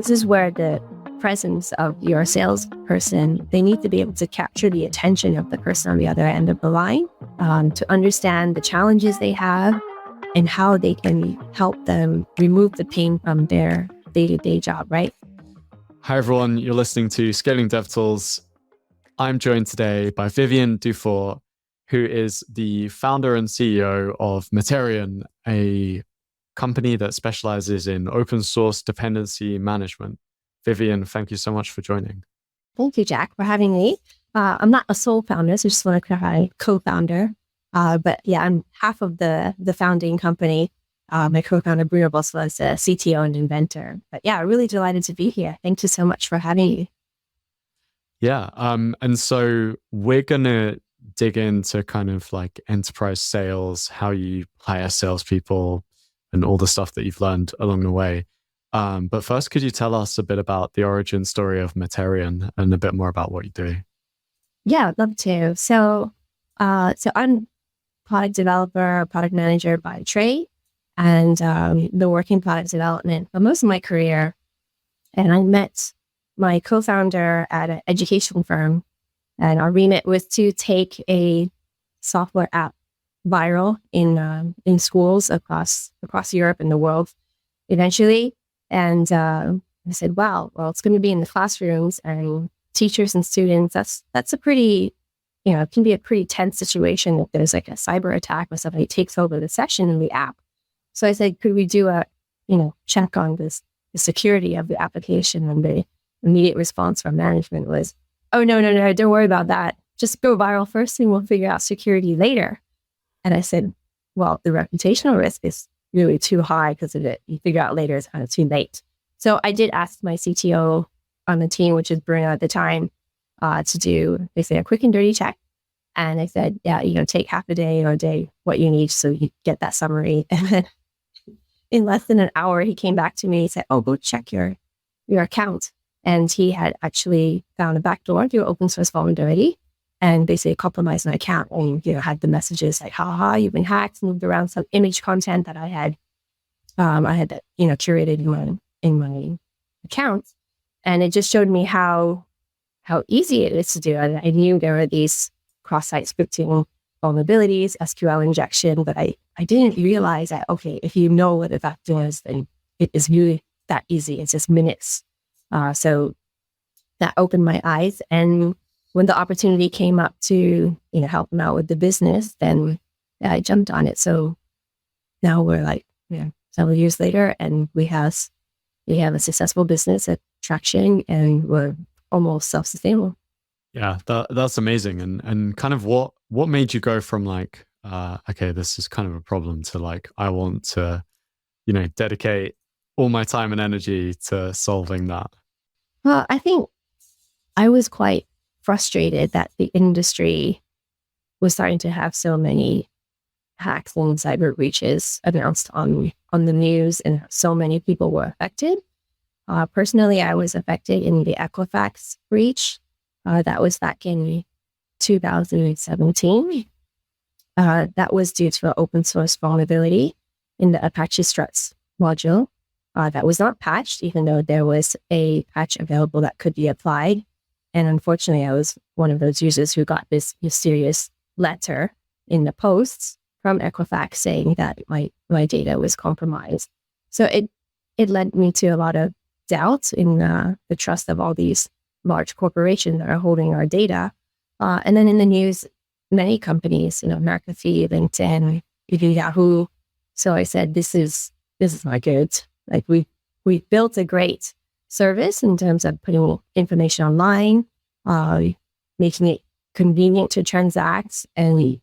This is where the presence of your salesperson, they need to be able to capture the attention of the person on the other end of the line, to understand the challenges they have and how they can help them remove the pain from their day-to-day job, right? Hi, everyone. You're listening to Scaling Dev Tools. I'm joined today by Vivian Dufour, who is the founder and CEO of Meterian, a company that specializes in open source dependency management. Vivian, thank you so much for joining. Thank you, Jack, for having me. I'm not a sole founder, so just want to clarify, co-founder. But yeah, I'm half of the founding company. My co-founder, Bruno Boss, was a CTO and inventor. But yeah, really delighted to be here. Thank you so much for having me. Yeah. And so we're going to dig into kind of like enterprise sales, how you hire salespeople and all the stuff that you've learned along the way. But first, could you tell us a bit about the origin story of Meterian and a bit more about what you do? Yeah, I'd love to. So I'm product developer, product manager by trade, and been working product development for most of my career. And I met my co-founder at an education firm, and our remit was to take a software app viral in schools across Europe and the world eventually. And I said, wow, well, it's going to be in the classrooms and teachers and students. That's a pretty, it can be a pretty tense situation if there's like a cyber attack or somebody takes over the session in the app. So I said, could we do a, check on the security of the application? And the immediate response from management was, oh, no, don't worry about that. Just go viral first and we'll figure out security later. And I said, well, the reputational risk is really too high because of it. You figure out later, it's kind of too late. So I did ask my CTO on the team, which is Bruno at the time, to do basically a quick and dirty check. And I said, yeah, take half a day or a day, what you need so you get that summary. And then in less than an hour, he came back to me and said, oh, go check your account. And he had actually found a backdoor to open source vulnerability and basically compromised my account and, had the messages like, you've been hacked, moved around some image content that I had curated in my account. And it just showed me how easy it is to do. And I knew there were these cross-site scripting vulnerabilities, SQL injection, but I didn't realize that, okay, if you know what a vector is, then it is really that easy. It's just minutes. So that opened my eyes. And when the opportunity came up to, help them out with the business, then I jumped on it. So now we're like, several years later, and we have a successful business at traction, and we're almost self-sustainable. Yeah, that's amazing. And kind of what made you go from like, okay, this is kind of a problem to like, I want to, dedicate all my time and energy to solving that? Well, I think I was quite frustrated that the industry was starting to have so many hacks and cyber breaches announced on the news, and so many people were affected. Personally, I was affected in the Equifax breach. That was back in 2017. That was due to an open source vulnerability in the Apache Struts module that was not patched, even though there was a patch available that could be applied. And unfortunately, I was one of those users who got this mysterious letter in the posts from Equifax saying that my data was compromised. So it led me to a lot of doubt in the trust of all these large corporations that are holding our data. And then in the news, many companies, McAfee, LinkedIn, even Yahoo. So I said, this is not good. Like we built a great service in terms of putting information online, making it convenient to transact. And we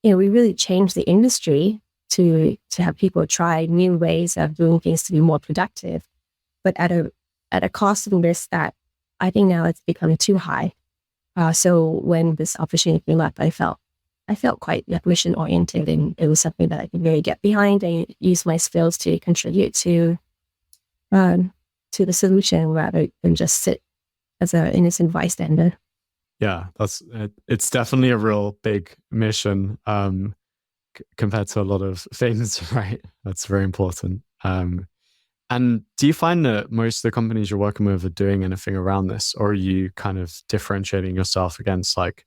really changed the industry to have people try new ways of doing things to be more productive, but at a cost and risk that I think now it's become too high. So when this opportunity came up, I felt quite mission oriented, and it was something that I could really get behind and use my skills to contribute to the solution rather than just sit as an innocent bystander. Yeah, it's definitely a real big mission compared to a lot of things, right? That's very important. And do you find that most of the companies you're working with are doing anything around this, or are you kind of differentiating yourself against like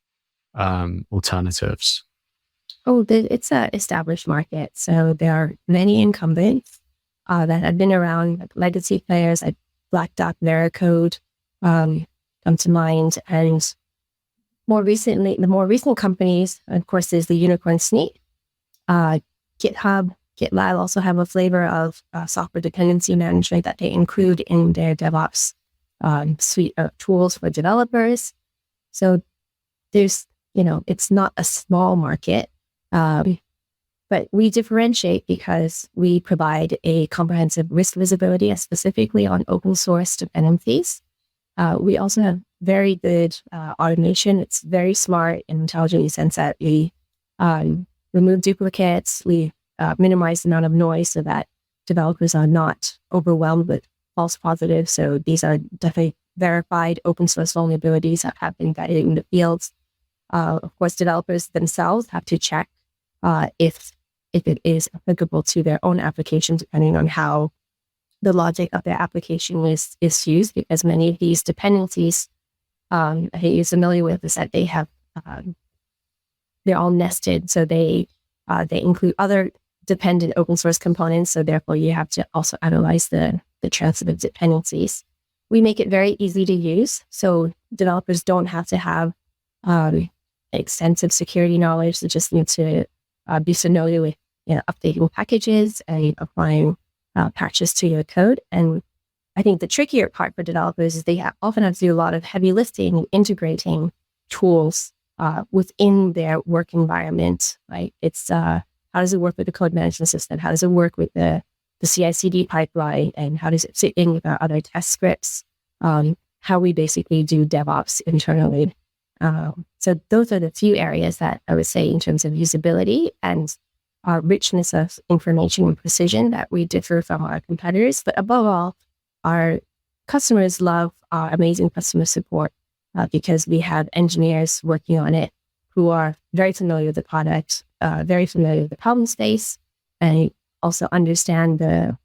alternatives? Oh, it's a established market. So there are many incumbents that have been around, like legacy players like Black Duck, Veracode, come to mind. And more recently, the more recent companies, of course, is the unicorn Sneak. GitHub, GitLab also have a flavor of software dependency management that they include in their DevOps suite of tools for developers. So there's, it's not a small market, but we differentiate because we provide a comprehensive risk visibility, specifically on open source dependencies. We also have very good automation. It's very smart and intelligent in the sense that we remove duplicates. We minimize the amount of noise so that developers are not overwhelmed with false positives. So these are definitely verified open source vulnerabilities that have been guided in the fields. Of course, developers themselves have to check if it is applicable to their own application, depending on how the logic of their application is used, because many of these dependencies you're familiar with is that they have they're all nested, so they include other dependent open source components. So therefore, you have to also analyze the transitive dependencies. We make it very easy to use, so developers don't have to have extensive security knowledge. They just need to be familiar with updating packages and applying patches to your code. And I think the trickier part for developers is they often have to do a lot of heavy lifting and integrating tools within their work environment, right? It's how does it work with the code management system? How does it work with the CI/CD pipeline? And how does it fit in with our other test scripts? How we basically do DevOps internally. So those are the few areas that I would say in terms of usability and richness of information and precision that we differ from our competitors. But above all, our customers love our amazing customer support because we have engineers working on it who are very familiar with the product, very familiar with the problem space, and also understand the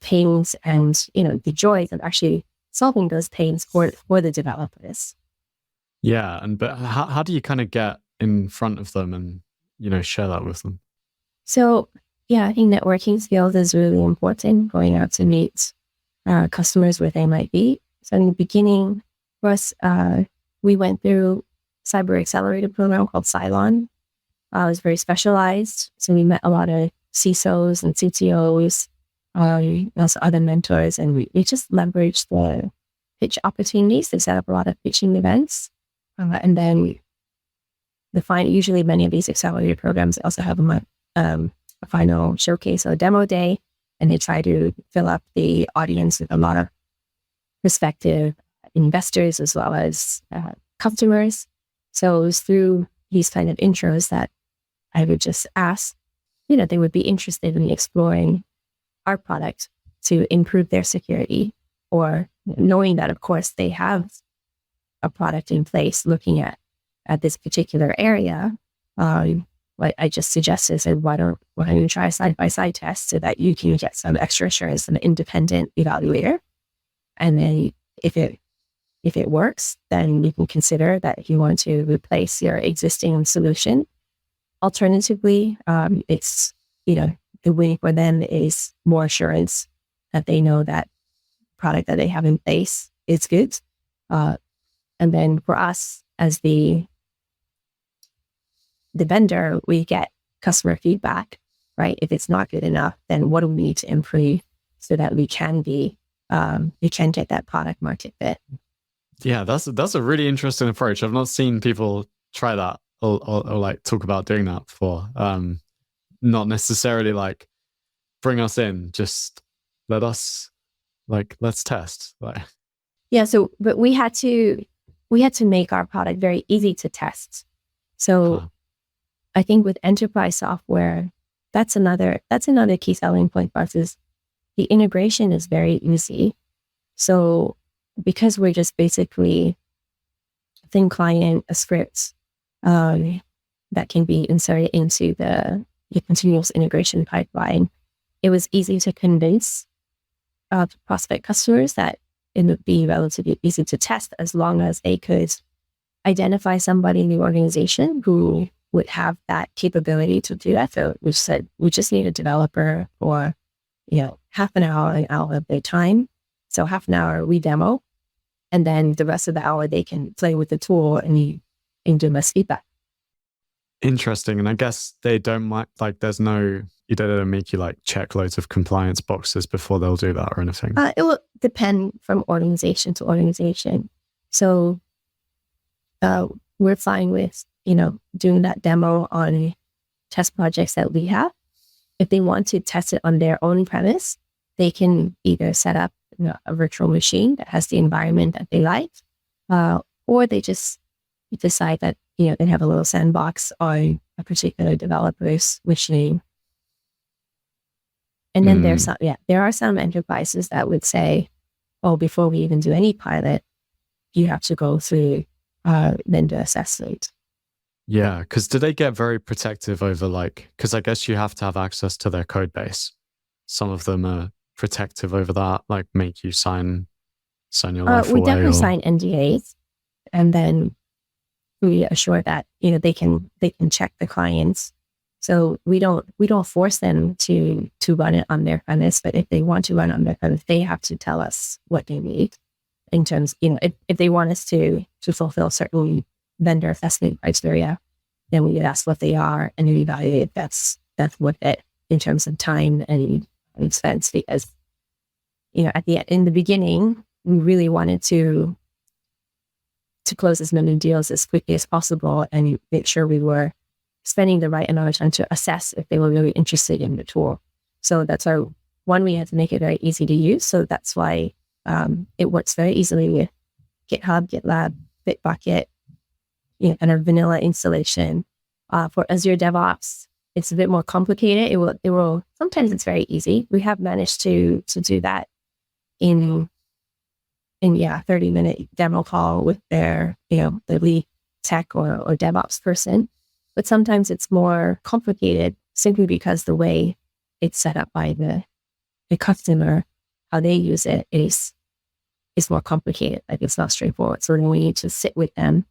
pains and the joys of actually solving those pains for the developers. Yeah, but how do you kind of get in front of them and share that with them? So yeah, I think networking skills is really important. Going out to meet customers where they might be. So in the beginning, for us, we went through cyber accelerator program called Cylon. It was very specialized. So we met a lot of CISOs and CTOs, also other mentors, and we just leveraged the pitch opportunities to set up a lot of pitching events. And then usually many of these accelerator programs also have a final showcase or demo day, and they try to fill up the audience with a lot of prospective investors as well as customers. So it was through these kind of intros that I would just ask, they would be interested in exploring our product to improve their security, or knowing that, of course, they have a product in place looking at this particular area. What I just suggested is why don't you try a side-by-side test so that you can get some extra assurance and an independent evaluator. And then if it works, then you can consider that you want to replace your existing solution. Alternatively, it's, the winning for them is more assurance that they know that product that they have in place is good. And then for us as the vendor, we get customer feedback, right? If it's not good enough, then what do we need to improve so that we can get that product market fit? Yeah, that's a really interesting approach. I've not seen people try that or like talk about doing that before. Not necessarily like bring us in, just let's test. Yeah. So, but we had to make our product very easy to test. So I think with enterprise software, that's another key selling point for us is the integration is very easy. So because we're just basically a thin client, a script that can be inserted into the continuous integration pipeline, it was easy to convince prospect customers that it would be relatively easy to test as long as they could identify somebody in the organization who would have that capability to do that. So we said, we just need a developer for, half an hour of their time. So half an hour we demo, and then the rest of the hour they can play with the tool and do less feedback. Interesting. And I guess they don't mind, like, you don't make you like check loads of compliance boxes before they'll do that or anything. It will depend from organization to organization. So we're fine with, doing that demo on test projects that we have. If they want to test it on their own premise, they can either set up a virtual machine that has the environment that they like, or they just decide that, they have a little sandbox on a particular developer's machine. And then there are some enterprises that would say, oh, before we even do any pilot, you have to go through vendor assessment. Yeah, because do they get very protective over because I guess you have to have access to their code base. Some of them are protective over that, like make you sign your life away. We definitely sign NDAs, and then we assure that, they can check the clients. So we don't force them to run it on their premise, but if they want to run on their premise, they have to tell us what they need in terms, if they want us to fulfill certain vendor assessment criteria, then we ask what they are and we evaluate if that's worth it in terms of time and expense. Because, in the beginning, we really wanted to close as many deals as quickly as possible and make sure we were spending the right amount of time to assess if they were really interested in the tool. So that's our one, we had to make it very easy to use. So that's why it works very easily with GitHub, GitLab, Bitbucket, and a vanilla installation. For Azure DevOps, it's a bit more complicated. It will sometimes it's very easy. We have managed to do that in 30-minute demo call with their, the lead tech or DevOps person. But sometimes it's more complicated simply because the way it's set up by the customer, how they use it is more complicated. Like it's not straightforward. So then we need to sit with them.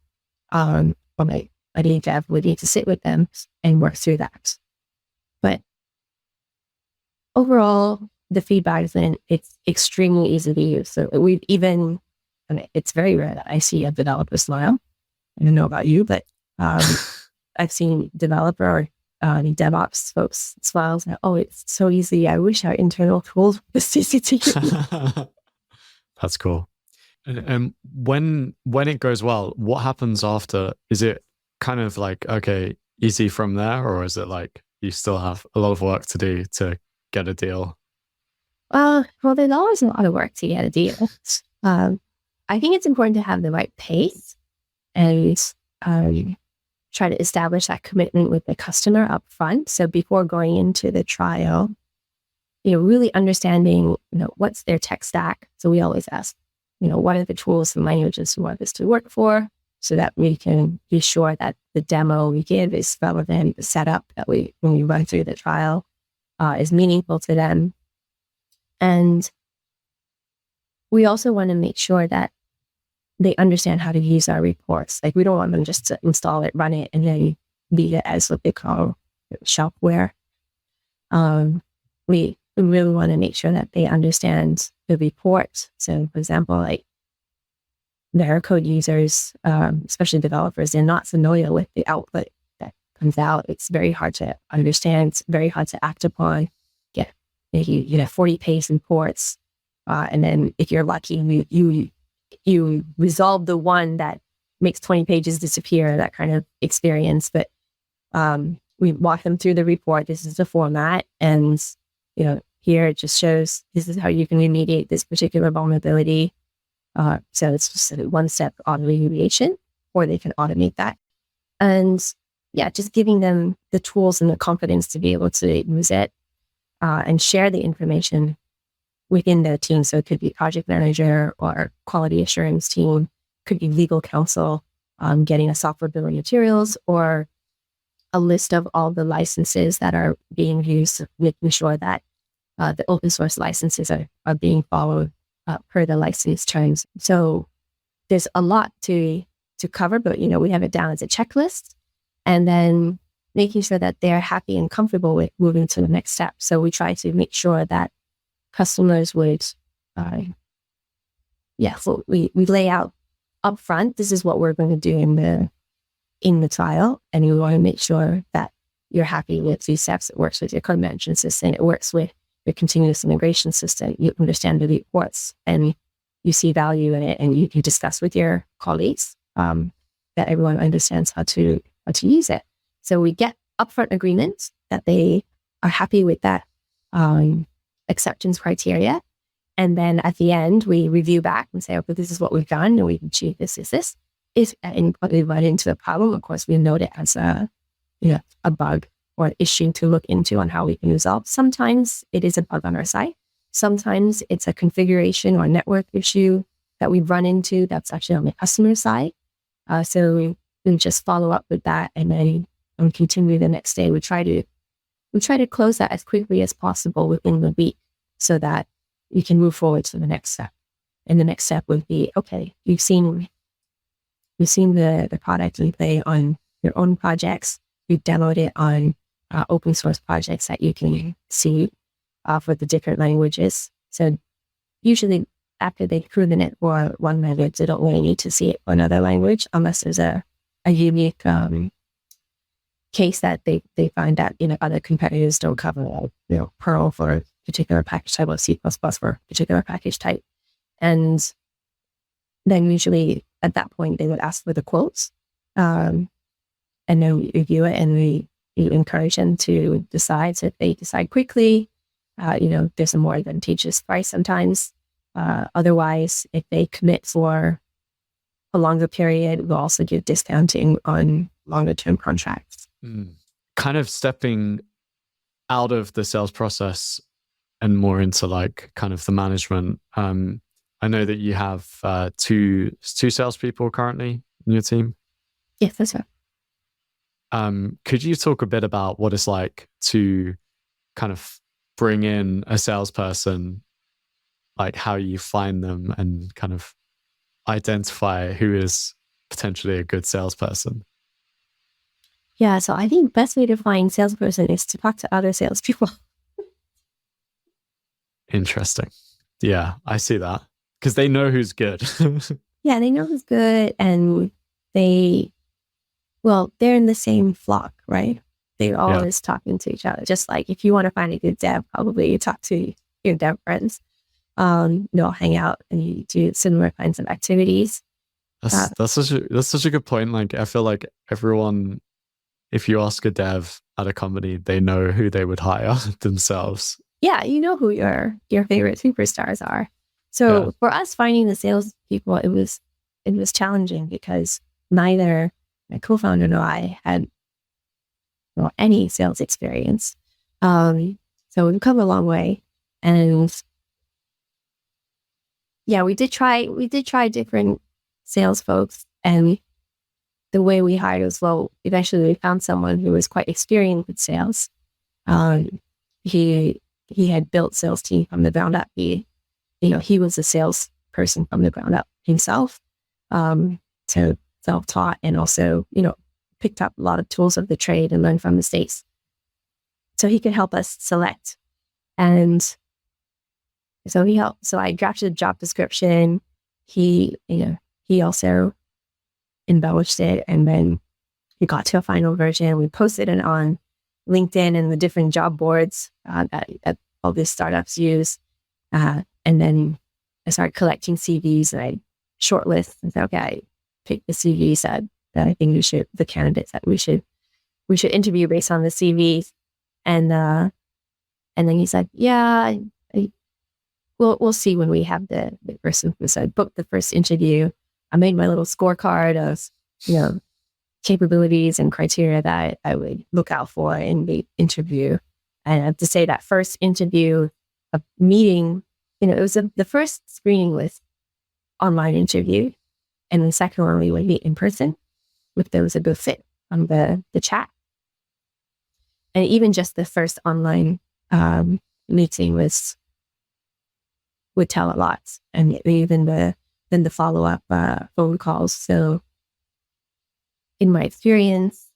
Or my lead dev would need to sit with them and work through that. But overall, the feedback is that it's extremely easy to use. So it's very rare that I see a developer smile. I don't know about you, but I've seen developer or DevOps folks smiles. And, oh, it's so easy. I wish our internal tools were this easy to use. That's cool. And when it goes well, what happens after? Is it kind of like, okay, easy from there? Or is it like you still have a lot of work to do to get a deal? Well, there's always a lot of work to get a deal. I think it's important to have the right pace and try to establish that commitment with the customer up front. So before going into the trial, really understanding, what's their tech stack. So we always ask, what are the tools and languages you want this to work for, so that we can be sure that the demo we give is relevant, the setup that when we run through the trial is meaningful to them. And we also want to make sure that they understand how to use our reports. Like we don't want them just to install it, run it, and then leave it as what they call shelfware. We really want to make sure that they understand the report. So for example, like their code users, especially developers, they're not familiar with the output that comes out. It's very hard to understand. It's very hard to act upon. You have 40-page reports. And then if you're lucky, you resolve the one that makes 20 pages disappear, that kind of experience. But we walk them through the report. This is the format. And, here it just shows this is how you can remediate this particular vulnerability. So it's just a one-step auto remediation, or they can automate that. And just giving them the tools and the confidence to be able to use it and share the information within the team. So it could be project manager or quality assurance team, could be legal counsel, getting a software bill of materials, or a list of all the licenses that are being used, making sure that the open source licenses are being followed per the license terms. So there's a lot to cover, but we have it down as a checklist, and then making sure that they're happy and comfortable with moving to the next step. So we try to make sure that customers would, so we lay out upfront, this is what we're going to do in the trial, and we want to make sure that you're happy with these steps. It works with your code management system. It works with your continuous integration system. You understand the reports and you see value in it, and you can discuss with your colleagues that everyone understands how to use it. So we get upfront agreements that they are happy with that acceptance criteria. And then at the end, we review back and say, okay, this is what we've done, and we've achieved this. And we run into a problem. Of course, we note it as a bug or an issue to look into on how we can resolve. Sometimes it is a bug on our side. Sometimes it's a configuration or network issue that we run into that's actually on the customer side. So we just follow up with that, and then continue the next day. We try to close that as quickly as possible within the week, so that you can move forward to the next step. And the next step would be, okay, you've seen the product in play on your own projects. You've demoed it on open source projects that you can see for the different languages. So usually after they've proven it for one language, they don't really need to see it for another language, unless there's a unique case that they find that other competitors don't cover, Perl for a particular package type or C++ for a particular package type. And then usually at that point they would ask for the quotes, and then we review it, and we encourage them to decide. So if they decide quickly, there's a more advantageous price sometimes. Otherwise, if they commit for a longer period, we'll also give discounting on longer term contracts. Kind of stepping out of the sales process and more into like kind of the management. I know that you have two salespeople currently in your team. Yes, that's right. Could you talk a bit about what it's like to kind of bring in a salesperson, like how you find them and kind of identify who is potentially a good salesperson? Yeah, so I think the best way to find salesperson is to talk to other salespeople. Interesting. Yeah, I see that. Because they know who's good. Yeah, they know who's good, and they're in the same flock, right? They're always talking to each other. Just like if you want to find a good dev, probably you talk to your dev friends. Hang out and you do similar kinds of activities. That's such a good point. Like I feel like everyone, if you ask a dev at a company, they know who they would hire themselves. Yeah, you know who your favorite superstars are. So for us finding the sales people, it was challenging because neither my co-founder nor I had any sales experience. So we've come a long way, and we did try different sales folks, and the way we hired was, eventually we found someone who was quite experienced with sales. He had built sales team from the ground up. He was a salesperson from the ground up himself. So self-taught, and also, picked up a lot of tools of the trade and learned from mistakes. So he could help us select. And so he helped. So I drafted a job description. He also embellished it, and then we got to a final version. We posted it on LinkedIn and the different job boards that all these startups use. And then I started collecting CVs, and I shortlist and said, okay, I picked the CVs that I think the candidates that we should interview based on the CVs. And then he said, we'll see when we have the person. So I booked the first interview. I made my little scorecard of, capabilities and criteria that I would look out for in the interview. And I have to say that first interview, a meeting, it was the first screening was online interview, and the second one we would meet in person if there was a good fit on the chat. And even just the first online meeting would tell a lot, and even the follow-up phone calls. So in my experience,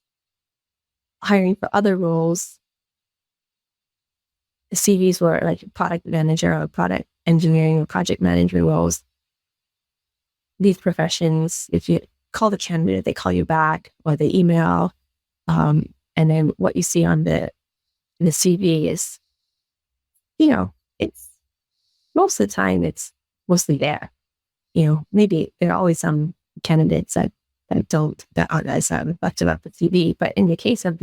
hiring for other roles, the CVs were like product manager or product engineering or project management roles. These professions, if you call the candidate, they call you back or they email. And then what you see on the CV is, it's most of the time it's mostly there. Maybe there are always some candidates that aren't as reflective of the CV. But in the case of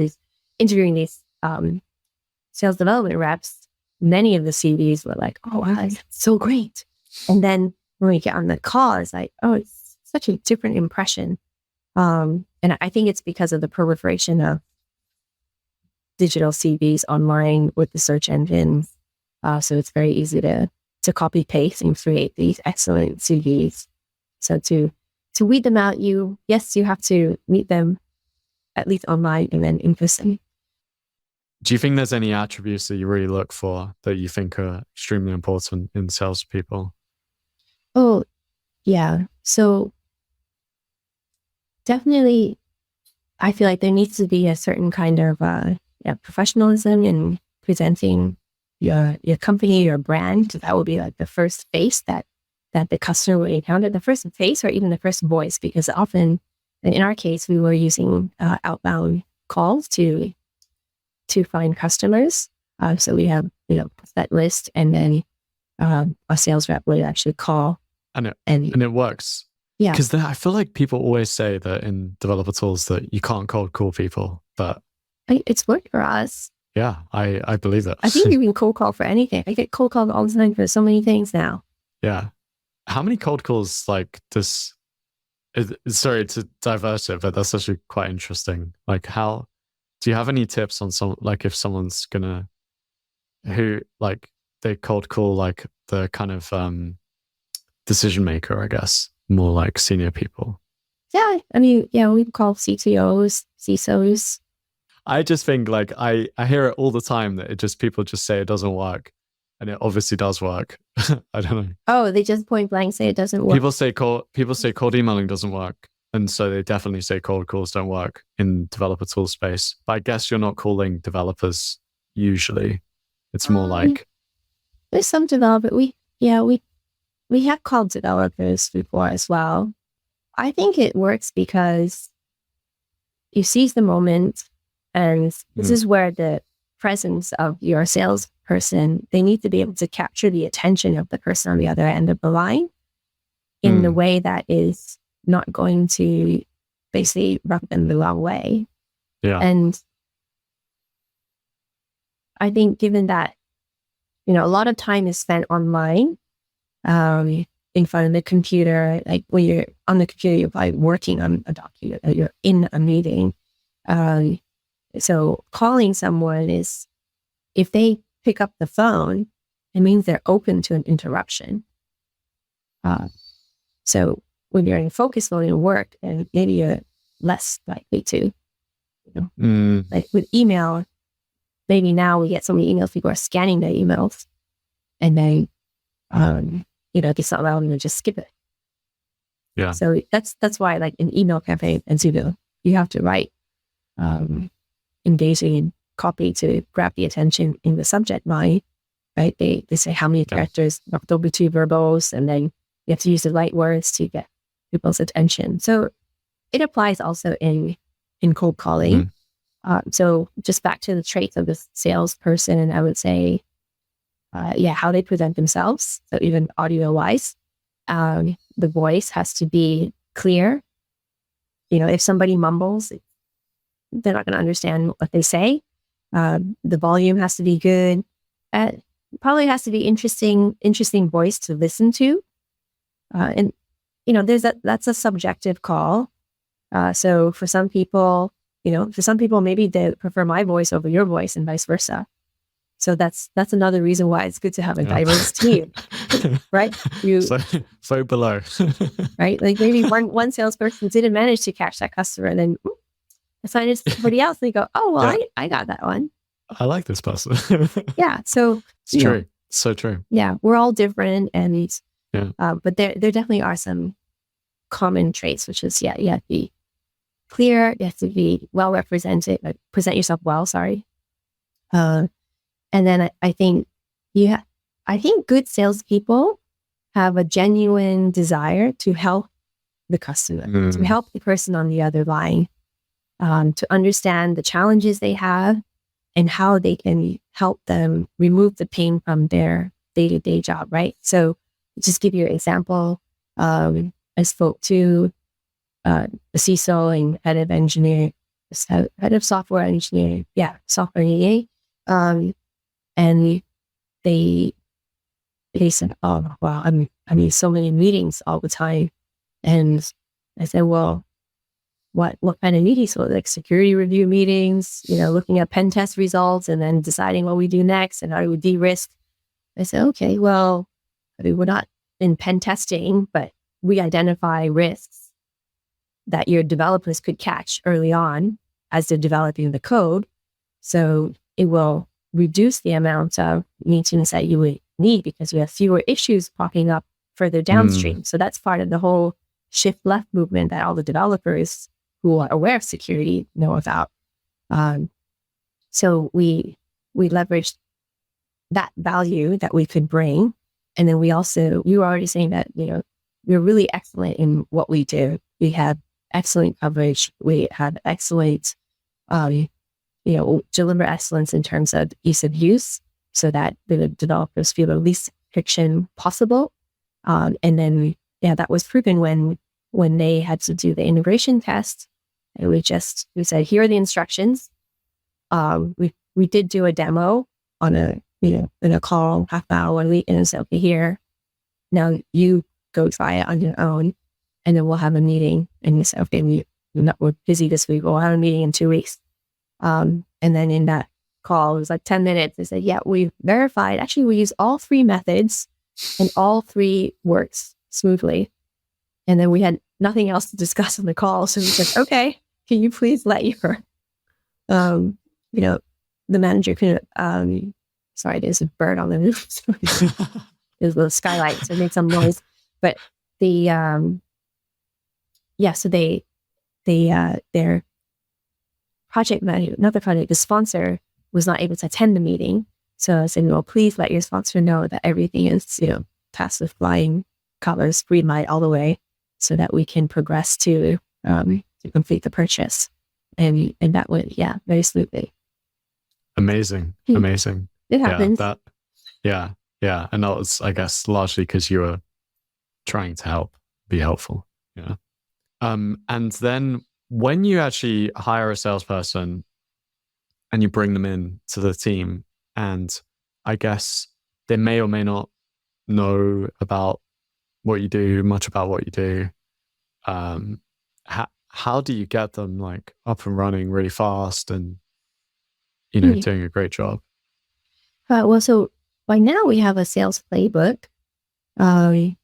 interviewing these sales development reps, many of the CVs were like, oh, wow, that's so great. And then when we get on the call, it's like, oh, it's such a different impression. And I think it's because of the proliferation of digital CVs online with the search engines. So it's very easy to copy paste and create these excellent CVs. So to weed them out, you have to meet them at least online and then in person. Do you think there's any attributes that you really look for that you think are extremely important in salespeople? Oh, yeah. So definitely, I feel like there needs to be a certain kind of professionalism in presenting your company, your brand. That will be like the first face that the customer will encounter, the first face or even the first voice, because often, in our case, we were using outbound calls to find customers. So we have that list, and then a sales rep would actually call, and it works. Yeah, because I feel like people always say that in developer tools that you can't cold call people, but it's worked for us. Yeah, I believe it. I think you can cold call for anything. I get cold called all the time for so many things now. Yeah. How many cold calls like this? Sorry to divert it, but that's actually quite interesting. Like, how do you have any tips on if someone's gonna who like they cold call like the kind of decision maker, I guess, more like senior people? Yeah, I mean, we call CTOs, CISOs. I just think like I hear it all the time that people just say it doesn't work, and it obviously does work. I don't know. Oh, they just point blank say it doesn't work. People say cold emailing doesn't work, and so they definitely say cold calls don't work in developer tool space. But I guess you're not calling developers usually. It's more like there's some developer. We have called developers before as well. I think it works because you seize the moment. And this is where the presence of your salesperson, they need to be able to capture the attention of the person on the other end of the line in the way that is not going to basically rub them the wrong way. Yeah. And I think given that, a lot of time is spent online, in front of the computer, like when you're on the computer, you're probably working on a document, or you're in a meeting. So calling someone is, if they pick up the phone, it means they're open to an interruption. So when you're in focus mode in work, and maybe you're less likely to, like with email, maybe now we get so many emails, people are scanning their emails, and then, it's not allowing them to just skip it. Yeah. So that's why, like an email campaign, and you have to write engaging copy to grab the attention in the subject line, right? They say how many characters, there'll be 2 verbals, and then you have to use the right words to get people's attention. So it applies also in cold calling. So just back to the traits of the salesperson, I would say, how they present themselves. So even audio wise, the voice has to be clear. If somebody mumbles, they're not going to understand what they say. The volume has to be good. Probably has to be interesting voice to listen to. And that's a subjective call. So for some people, maybe they prefer my voice over your voice, and vice versa. So that's another reason why it's good to have a diverse team, right? So below, right? Like maybe one salesperson didn't manage to catch that customer, and then assign it to somebody else. And they go, oh, well, I got that one. I like this person. Yeah. So, It's true. So true. Yeah, we're all different. And, Yeah. But there definitely are some common traits, which is, you have to be clear. You have to be well represented, present yourself well, sorry. And then I think I think good salespeople have a genuine desire to help the customer, to help the person on the other line, to understand the challenges they have and how they can help them remove the pain from their day-to-day job, right? So just give you an example. I spoke to the CISO and head of engineering, head of software engineering, software engineering. And they said, "Oh, wow, I mean, so many meetings all the time." And I said, "Well, what kind of meetings?" So like security review meetings, looking at pen test results and then deciding what we do next and how do we de-risk. I said, okay, well, I mean, we're not in pen testing, but we identify risks that your developers could catch early on as they're developing the code. So it will reduce the amount of meetings that you would need because we have fewer issues popping up further downstream. So that's part of the whole shift left movement that all the developers who are aware of security know about. So we leveraged that value that we could bring. And then we were already saying that, we're really excellent in what we do. We have excellent coverage. We have excellent, deliver excellence in terms of ease of use so that the developers feel the least friction possible. And then, that was proven when they had to do the integration test. And we said, here are the instructions. We did do a demo on in a call, half an hour, 1 week, and said, okay, here, now you go try it on your own, and then we'll have a meeting. And you say, okay, we're busy this week. We'll have a meeting in 2 weeks. And then in that call, it was like 10 minutes. They said, yeah, we've verified. Actually, we use all 3 methods, and all 3 works smoothly. And then we had nothing else to discuss on the call. So we said, okay, can you please let your, the manager could, sorry, there's a bird on the roof. There's a little skylight, so it makes some noise. But so their project manager, another project, the sponsor was not able to attend the meeting. So I said, well, please let your sponsor know that everything is, passed with flying colors, green light all the way, so that we can progress to complete the purchase. And that went, very smoothly. Amazing. It happens. Yeah. And that was, I guess, largely because you were trying to be helpful. Yeah. And then when you actually hire a salesperson and you bring them in to the team, and I guess they may or may not know about what you do, much about what you do. How do you get them like up and running really fast and, doing a great job? Well, so by now we have a sales playbook, kind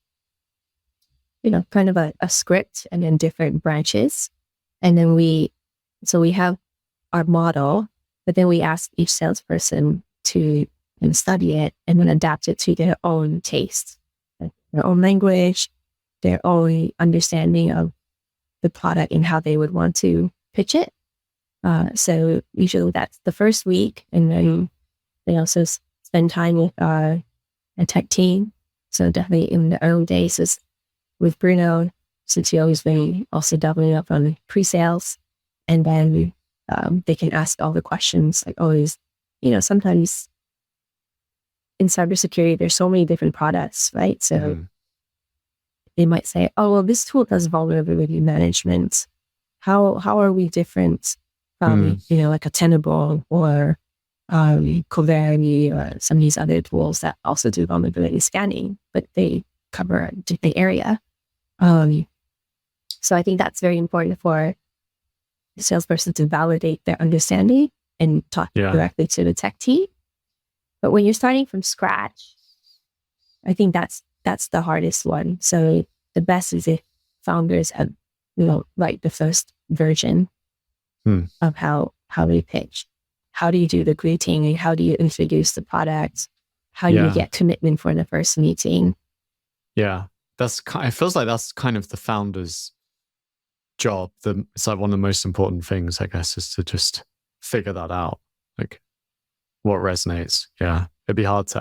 of a script and then different branches. And then we have our model, but then we ask each salesperson to study it and then adapt it to their own taste, their own language, their own understanding of the product and how they would want to pitch it. So usually that's the first week. And then they also spend time with a tech team. So definitely in the early days is with Bruno, since he always been also doubling up on pre-sales. And then they can ask all the questions like always, sometimes in cybersecurity, there's so many different products, right? So they might say, oh, well, this tool does vulnerability management. How are we different from, like a Tenable or Coverity or some of these other tools that also do vulnerability scanning, but they cover a different area. So I think that's very important for the salesperson to validate their understanding and talk directly to the tech team. But when you're starting from scratch, I think that's the hardest one. So the best is if founders have, write the first version of how they pitch. how do you do the greeting? How do you introduce the product? How do you get commitment for the first meeting? Yeah, it feels like that's kind of the founder's job. It's like one of the most important things, I guess, is to just figure that out, like what resonates. Yeah, it'd be hard to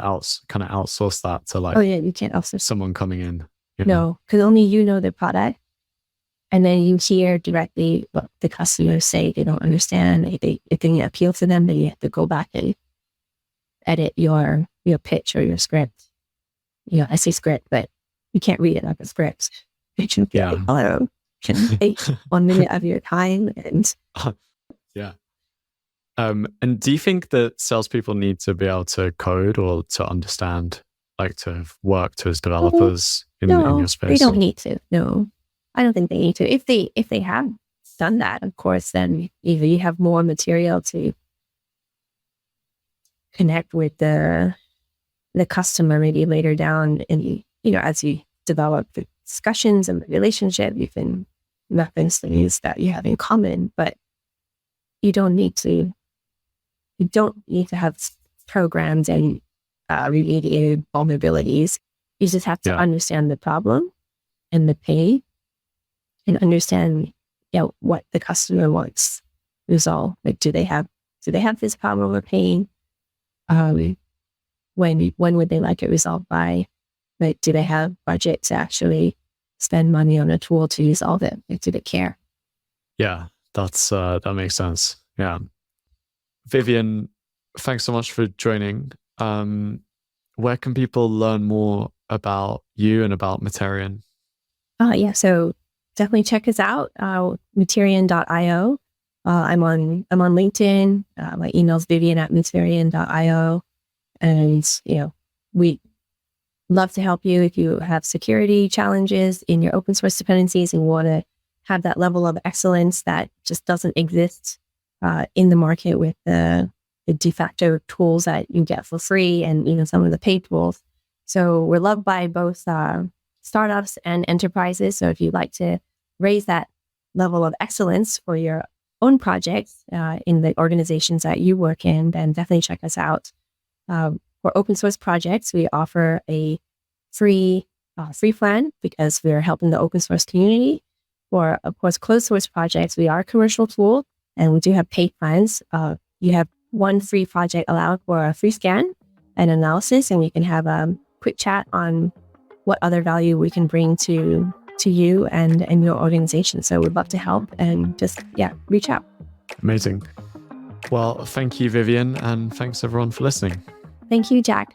kind of outsource that to like, you can't outsource someone coming in. No, because only you know the product, and then you hear directly what the customers say. They don't understand. It didn't appeal to them. Then you have to go back and edit your pitch or your script. I say script, but you can't read it like a script. It should be like, hello, can take 1 minute of your time and yeah. And do you think that salespeople need to be able to code or to understand, like to have worked as developers in your space? They don't need to. No, I don't think they need to. If they have done that, of course, then either you have more material to connect with the customer maybe later down in, as you develop the discussions and the relationship, you can reference things that you have in common, but you don't need to have programs and remediated vulnerabilities. You just have to understand the problem and the pain and understand what the customer wants resolved. Like, do they have this problem or pain? When would they like it resolved by? Like, do they have budget to actually spend money on a tool to resolve it? Like, do they care? Yeah, that makes sense. Yeah. Vivian, thanks so much for joining. Where can people learn more about you and about Meterian? So definitely check us out, Meterian.io. I'm on LinkedIn. My email's Vivian@Meterian.io. And, we love to help you if you have security challenges in your open source dependencies and want to have that level of excellence that just doesn't exist in the market with the de facto tools that you get for free and, some of the paid tools. So we're loved by both startups and enterprises. So if you'd like to raise that level of excellence for your own projects in the organizations that you work in, then definitely check us out. For open source projects, we offer a free plan because we're helping the open source community. For, of course, closed source projects, we are a commercial tool and we do have paid plans. You have one free project allowed for a free scan and analysis, and we can have a quick chat on what other value we can bring to you and your organization. So we'd love to help and just, reach out. Amazing. Well, thank you, Vivian, and thanks everyone for listening. Thank you, Jack.